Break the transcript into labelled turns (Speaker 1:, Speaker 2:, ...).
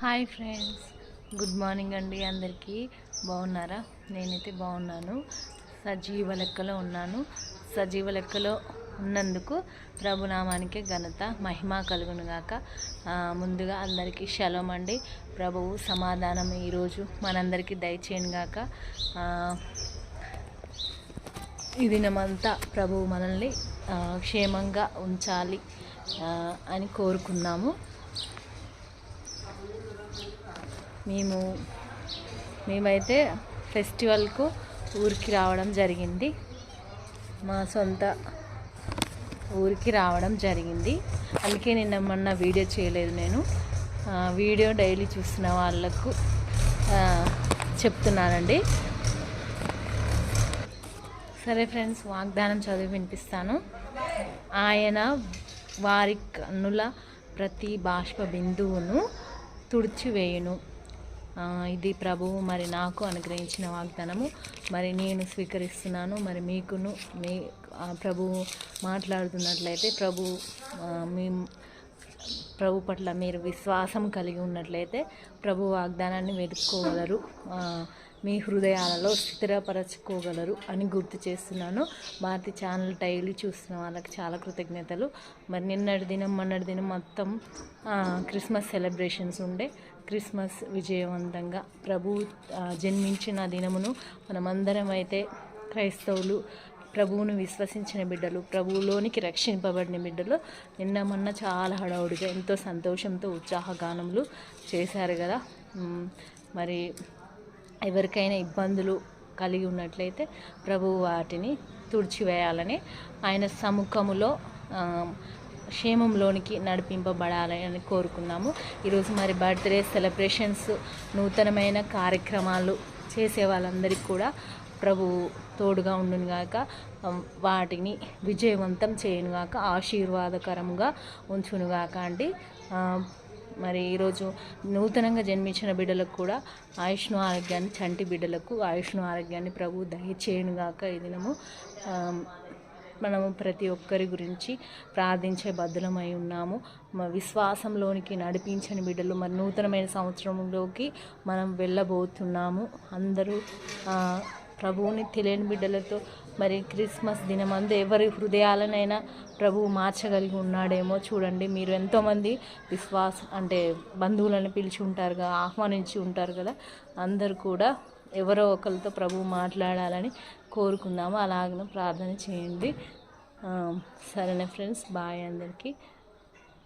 Speaker 1: Hi friends, good morning అండి. అందరికీ బాగున్నారా? నేనైతే బాగున్నాను. సజీవ లెక్కలో ఉన్నాను. సజీవ లెక్కలో ఉన్నందుకు ప్రభునామానికే ఘనత మహిమ కలుగునుగాక. ముందుగా అందరికీ షలోమ్ అండి. ప్రభువు సమాధానం ఈరోజు మనందరికీ దయచేయనుగాక. ఈ దినమంతా ప్రభువు మనల్ని క్షేమంగా ఉంచాలి అని కోరుకున్నాము. మేమైతే ఫెస్టివల్కు ఊరికి రావడం జరిగింది. మా సొంత ఊరికి రావడం జరిగింది. అందుకే నిన్న మొన్న వీడియో చేయలేదు. నేను వీడియో డైలీ చూస్తున్న వాళ్ళకు చెప్తున్నానండి. సరే ఫ్రెండ్స్, వాగ్దానం చదివి వినిపిస్తాను. ఆయన వారి కన్నుల ప్రతి బాష్ప బిందువును తుడిచివేయును. ఇది ప్రభువు మరి నాకు అనుగ్రహించిన వాగ్దానము. మరి నేను స్వీకరిస్తున్నాను. మరి మీకును మీ ప్రభువు మాట్లాడుతున్నట్లయితే ప్రభు పట్ల మీరు విశ్వాసం కలిగి ఉన్నట్లయితే ప్రభు వాగ్దానాన్ని వెతుక్కోగలరు, మీ హృదయాలలో స్థిరపరచుకోగలరు అని గుర్తు చేస్తున్నాను. భారతి ఛానల్ డైలీ చూస్తున్న వాళ్ళకి చాలా కృతజ్ఞతలు. మరి నిన్నటి దినం మొన్నటి దినం మొత్తం క్రిస్మస్ సెలబ్రేషన్స్ ఉండే. క్రిస్మస్ విజయవంతంగా ప్రభు జన్మించిన దినమును మనమందరం అయితే క్రైస్తవులు, ప్రభువును విశ్వసించిన బిడ్డలు, ప్రభువులోనికి రక్షింపబడిన బిడ్డలు నిన్న మొన్న చాలా హడావుడిగా ఎంతో సంతోషంతో ఉత్సాహగానములు చేశారు కదా. మరి ఎవరికైనా ఇబ్బందులు కలిగి ఉన్నట్లయితే ప్రభువు వాటిని తుడిచివేయాలని, ఆయన సముఖములో క్షేమంలోనికి నడిపింపబడాలని కోరుకున్నాము. ఈరోజు మరి బర్త్డే సెలబ్రేషన్స్, నూతనమైన కార్యక్రమాలు చేసే వాళ్ళందరికీ కూడా ప్రభువు తోడుగా ఉండునుగాక, వాటిని విజయవంతం చేయనుగాక, ఆశీర్వాదకరంగా ఉంచునుగాక అండి. మరి ఈరోజు నూతనంగా జన్మించిన బిడ్డలకు కూడా ఆయుష్ను ఆరోగ్యాన్ని, చంటి బిడ్డలకు ఆయుష్ను ఆరోగ్యాన్ని ప్రభు దయచేయునుగాక. ఈ దినము మనము ప్రతి ఒక్కరి గురించి ప్రార్థించే బద్దులమై ఉన్నాము. విశ్వాసంలోనికి నడిపించని బిడ్డలు మరి నూతనమైన సంవత్సరంలోకి మనం వెళ్ళబోతున్నాము. అందరూ ప్రభువుని తెలియని బిడ్డలతో మరి క్రిస్మస్ దినమందు ఎవరి హృదయాలనైనా ప్రభువు మార్చగలిగి ఉన్నాడేమో చూడండి. మీరు ఎంతోమంది అంటే బంధువులను పిలిచి ఉంటారు కదా, ఆహ్వానించి ఉంటారు కదా. అందరూ కూడా ఎవరో ఒకరితో ప్రభువు మాట్లాడాలని కోరుకుందాము. అలాగనే ప్రార్థన చేయండి. సరేనా ఫ్రెండ్స్, బాయ్ అందరికీ.